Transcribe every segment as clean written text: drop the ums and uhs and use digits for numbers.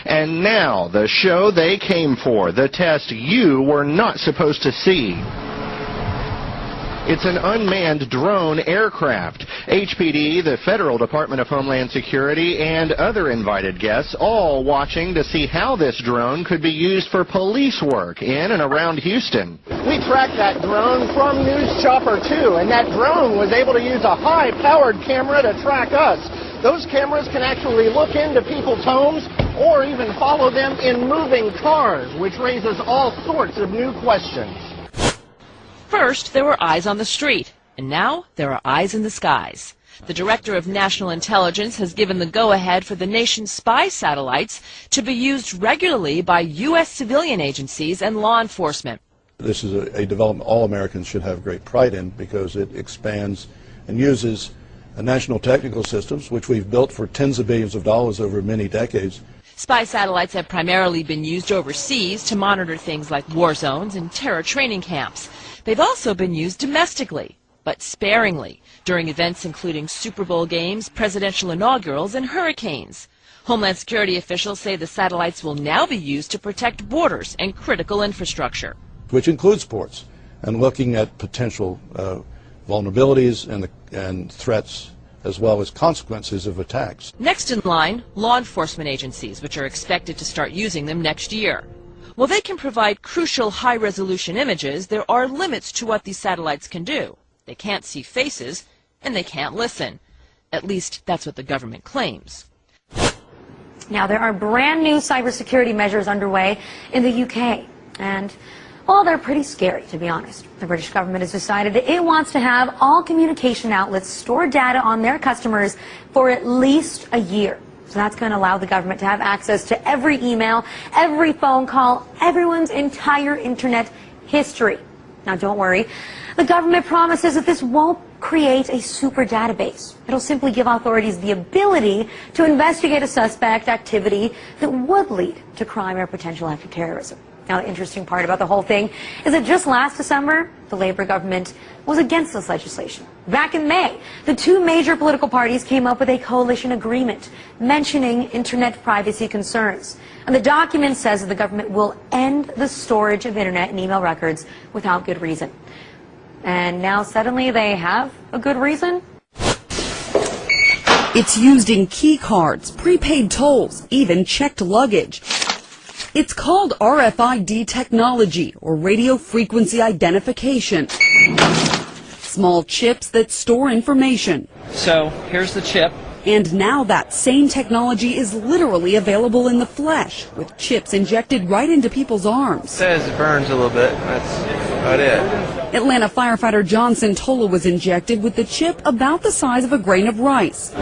And now, the show they came for, the test you were not supposed to see. It's an unmanned drone aircraft. HPD, the Federal Department of Homeland Security, and other invited guests all watching to see how this drone could be used for police work in and around Houston. We tracked that drone from News Chopper 2, and that drone was able to use a high-powered camera to track us. Those cameras can actually look into people's homes or even follow them in moving cars, which raises all sorts of new questions. First, there were eyes on the street, and now there are eyes in the skies. The Director of National Intelligence has given the go-ahead for the nation's spy satellites to be used regularly by U.S. civilian agencies and law enforcement. This is a development all Americans should have great pride in because it expands and uses national technical systems, which we've built for tens of billions of dollars over many decades. Spy satellites have primarily been used overseas to monitor things like war zones and terror training camps. They've also been used domestically, but sparingly, during events including Super Bowl games, presidential inaugurals, and hurricanes. Homeland Security officials say the satellites will now be used to protect borders and critical infrastructure. Which includes ports, and looking at potential vulnerabilities and threats, as well as consequences of attacks. Next in line, law enforcement agencies, which are expected to start using them next year. While they can provide crucial high-resolution images, there are limits to what these satellites can do. They can't see faces, and they can't listen. At least, that's what the government claims. Now, there are brand new cybersecurity measures underway in the UK, and, well, they're pretty scary, to be honest. The British government has decided that it wants to have all communication outlets store data on their customers for at least a year. So that's going to allow the government to have access to every email, every phone call, everyone's entire internet history. Now, don't worry. The government promises that this won't create a super database. It'll simply give authorities the ability to investigate a suspect activity that would lead to crime or potential act of terrorism. Now, the interesting part about the whole thing is that just last December, the Labour government was against this legislation. Back in May, the two major political parties came up with a coalition agreement mentioning internet privacy concerns. And the document says that the government will end the storage of internet and email records without good reason. And now suddenly they have a good reason? It's used in key cards, prepaid tolls, even checked luggage. It's called RFID technology, or radio frequency identification. Small chips that store information. So here's the chip. And now that same technology is literally available in the flesh, with chips injected right into people's arms. It says it burns a little bit. That's about it. Atlanta firefighter John Santola was injected with the chip about the size of a grain of rice.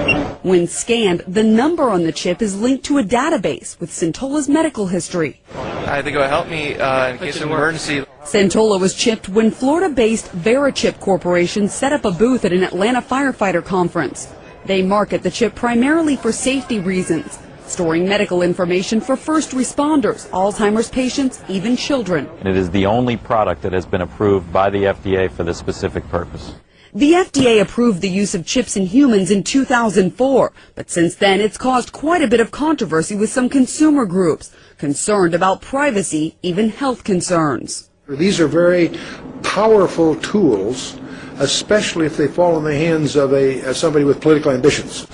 When scanned, the number on the chip is linked to a database with Santola's medical history. I think it will help me in case of an emergency. Santola was chipped when Florida-based VeriChip Corporation set up a booth at an Atlanta firefighter conference. They market the chip primarily for safety reasons, storing medical information for first responders, Alzheimer's patients, even children. It is the only product that has been approved by the FDA for this specific purpose. The FDA approved the use of chips in humans in 2004, but since then it's caused quite a bit of controversy with some consumer groups, concerned about privacy, even health concerns. These are very powerful tools, especially if they fall in the hands of somebody with political ambitions.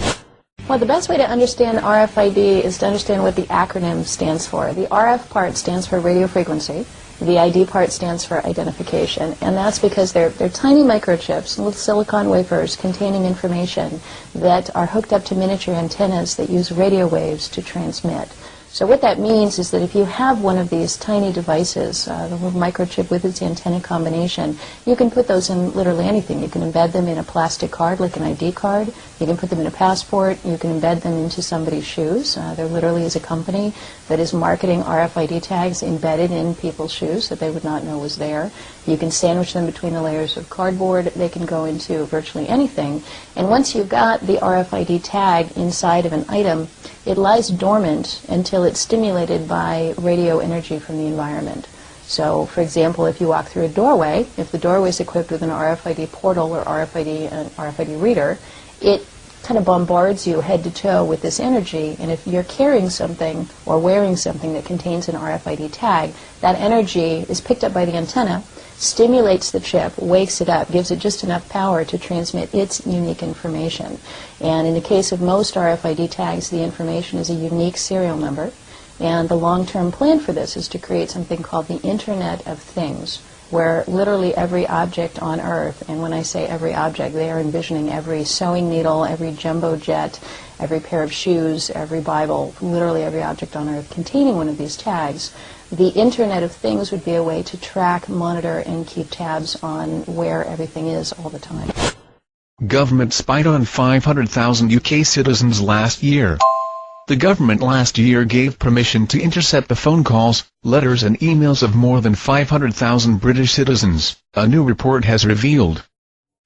Well, the best way to understand RFID is to understand what the acronym stands for. The RF part stands for radio frequency. The ID part stands for identification, and that's because they're tiny microchips, little silicon wafers containing information that are hooked up to miniature antennas that use radio waves to transmit. So what that means is that if you have one of these tiny devices, the little microchip with its antenna combination, you can put those in literally anything. You can embed them in a plastic card like an ID card. You can put them in a passport. You can embed them into somebody's shoes. There literally is a company that is marketing RFID tags embedded in people's shoes that they would not know was there. You can sandwich them between the layers of cardboard. They can go into virtually anything. And once you've got the RFID tag inside of an item, it lies dormant until it's stimulated by radio energy from the environment. So, for example, if you walk through a doorway, if the doorway is equipped with an RFID portal or RFID reader, it kind of bombards you head to toe with this energy, and if you're carrying something or wearing something that contains an RFID tag, that energy is picked up by the antenna, stimulates the chip, wakes it up, gives it just enough power to transmit its unique information. And in the case of most RFID tags, the information is a unique serial number. And the long-term plan for this is to create something called the Internet of Things, where literally every object on Earth, and when I say every object, they are envisioning every sewing needle, every jumbo jet, every pair of shoes, every Bible, literally every object on Earth containing one of these tags. The Internet of Things would be a way to track, monitor, and keep tabs on where everything is all the time. Government spied on 500,000 UK citizens last year. The government last year gave permission to intercept the phone calls, letters and emails of more than 500,000 British citizens, a new report has revealed.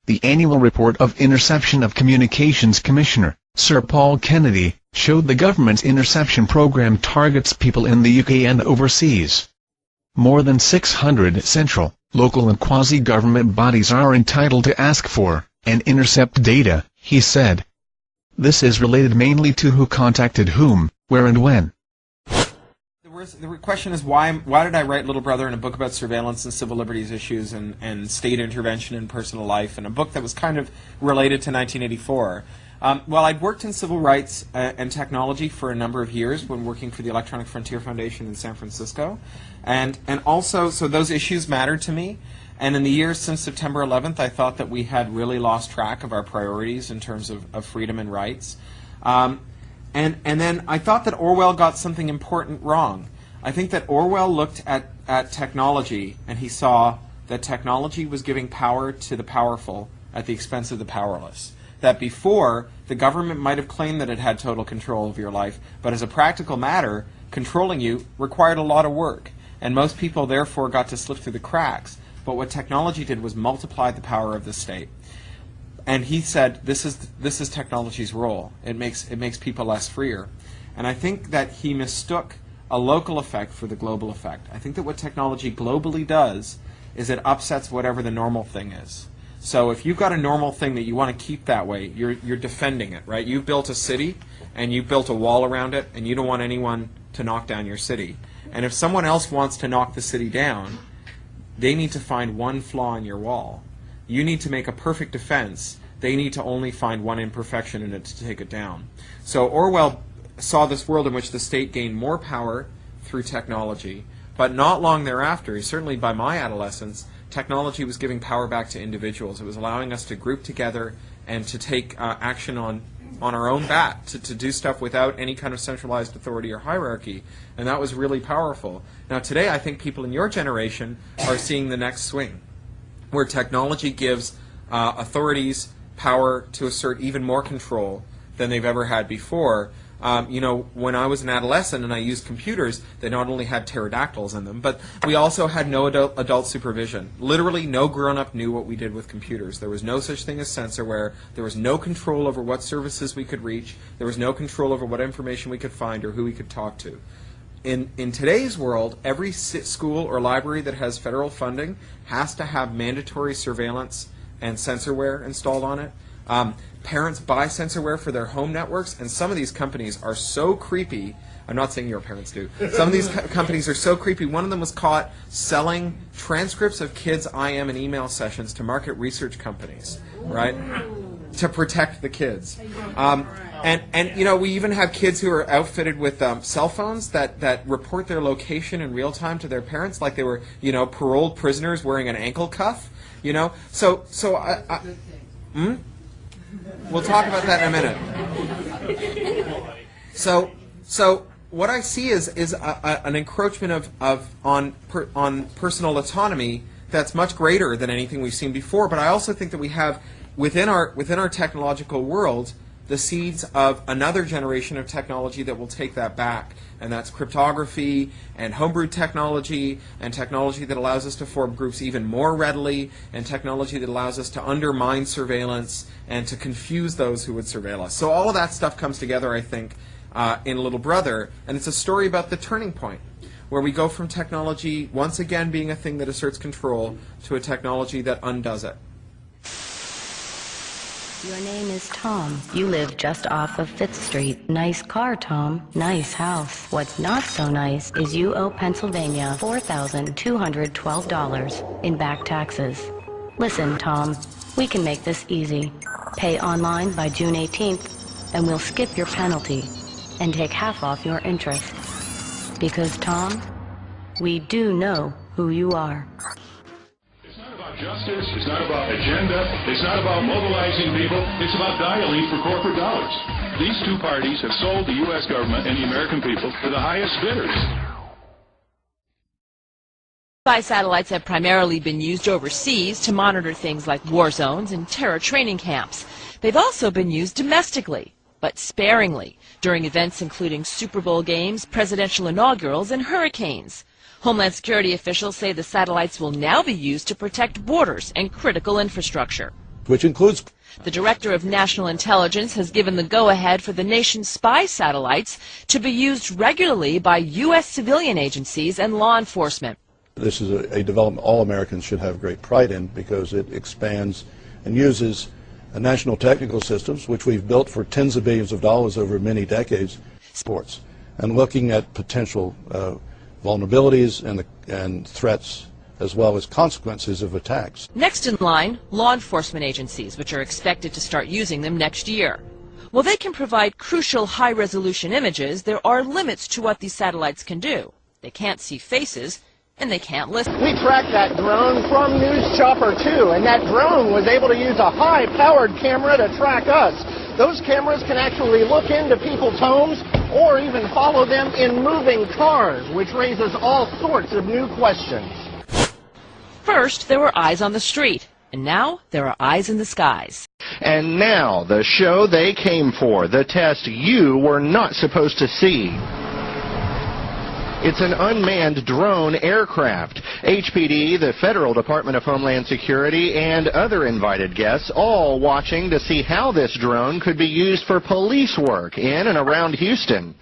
The annual report of Interception of Communications Commissioner, Sir Paul Kennedy, showed the government's interception program targets people in the UK and overseas. More than 600 central, local and quasi-government bodies are entitled to ask for and intercept data, he said. This is related mainly to who contacted whom, where and when. The question is why did I write Little Brother in a book about surveillance and civil liberties issues and state intervention in personal life, and a book that was kind of related to 1984? Well, I'd worked in civil rights and technology for a number of years when working for the Electronic Frontier Foundation in San Francisco, and also, so those issues mattered to me. And in the years since September 11th, I thought that we had really lost track of our priorities in terms of freedom and rights. And then I thought that Orwell got something important wrong. I think that Orwell looked at technology, and he saw that technology was giving power to the powerful at the expense of the powerless. That before, the government might have claimed that it had total control of your life, but as a practical matter, controlling you required a lot of work, and most people therefore got to slip through the cracks. But what technology did was multiply the power of the state. And he said, this is technology's role. It makes people less freer. And I think that he mistook a local effect for the global effect. I think that what technology globally does is it upsets whatever the normal thing is. So if you've got a normal thing that you want to keep that way, you're defending it, right? You've built a city, and you've built a wall around it, and you don't want anyone to knock down your city. And if someone else wants to knock the city down, they need to find one flaw in your wall. You need to make a perfect defense. They need to only find one imperfection in it to take it down. So Orwell saw this world in which the state gained more power through technology, but not long thereafter, certainly by my adolescence, technology was giving power back to individuals. It was allowing us to group together and to take action on our own bat, to do stuff without any kind of centralized authority or hierarchy, and that was really powerful. Now today I think people in your generation are seeing the next swing, where technology gives authorities power to assert even more control than they've ever had before. You know, when I was an adolescent and I used computers, they not only had pterodactyls in them, but we also had no adult supervision. Literally no grown-up knew what we did with computers. There was no such thing as censorware. There was no control over what services we could reach. There was no control over what information we could find or who we could talk to. In today's world, every school or library that has federal funding has to have mandatory surveillance and censorware installed on it. Parents buy censorware for their home networks, and some of these companies are so creepy. I'm not saying your parents do. Some of these companies are so creepy. One of them was caught selling transcripts of kids' IM and email sessions to market research companies, right, to protect the kids. And you know, we even have kids who are outfitted with cell phones that report their location in real time to their parents, like they were, you know, paroled prisoners wearing an ankle cuff. You know, so we'll talk about that in a minute. So what I see is an encroachment on personal autonomy that's much greater than anything we've seen before. But I also think that we have within our technological world the seeds of another generation of technology that will take that back, and that's cryptography and homebrewed technology and technology that allows us to form groups even more readily, and technology that allows us to undermine surveillance and to confuse those who would surveil us. So all of that stuff comes together, I think, in Little Brother, and it's a story about the turning point, where we go from technology once again being a thing that asserts control to a technology that undoes it. Your name is Tom. You live just off of 5th Street. Nice car, Tom. Nice house. What's not so nice is you owe Pennsylvania $4,212 in back taxes. Listen, Tom, we can make this easy. Pay online by June 18th, and we'll skip your penalty and take half off your interest. Because, Tom, we do know who you are. Justice, it's not about agenda, it's not about mobilizing people, it's about dialing for corporate dollars. These two parties have sold the U.S. government and the American people to the highest bidders. Spy satellites have primarily been used overseas to monitor things like war zones and terror training camps. They've also been used domestically, but sparingly, during events including Super Bowl games, presidential inaugurals, and hurricanes. Homeland Security officials say the satellites will now be used to protect borders and critical infrastructure. Which includes... The Director of National Intelligence has given the go-ahead for the nation's spy satellites to be used regularly by U.S. civilian agencies and law enforcement. This is a development all Americans should have great pride in because it expands and uses national technical systems, which we've built for tens of billions of dollars over many decades, sports, and looking at potential vulnerabilities and threats as well as consequences of attacks. Next in line, law enforcement agencies, which are expected to start using them next year. While they can provide crucial high-resolution images, there are limits to what these satellites can do. They can't see faces, and they can't listen. We tracked that drone from News Chopper 2, and that drone was able to use a high-powered camera to track us. Those cameras can actually look into people's homes or even follow them in moving cars, which raises all sorts of new questions. First, there were eyes on the street, and now there are eyes in the skies. And now, the show they came for, the test you were not supposed to see. It's an unmanned drone aircraft. HPD, the Federal Department of Homeland Security, and other invited guests all watching to see how this drone could be used for police work in and around Houston.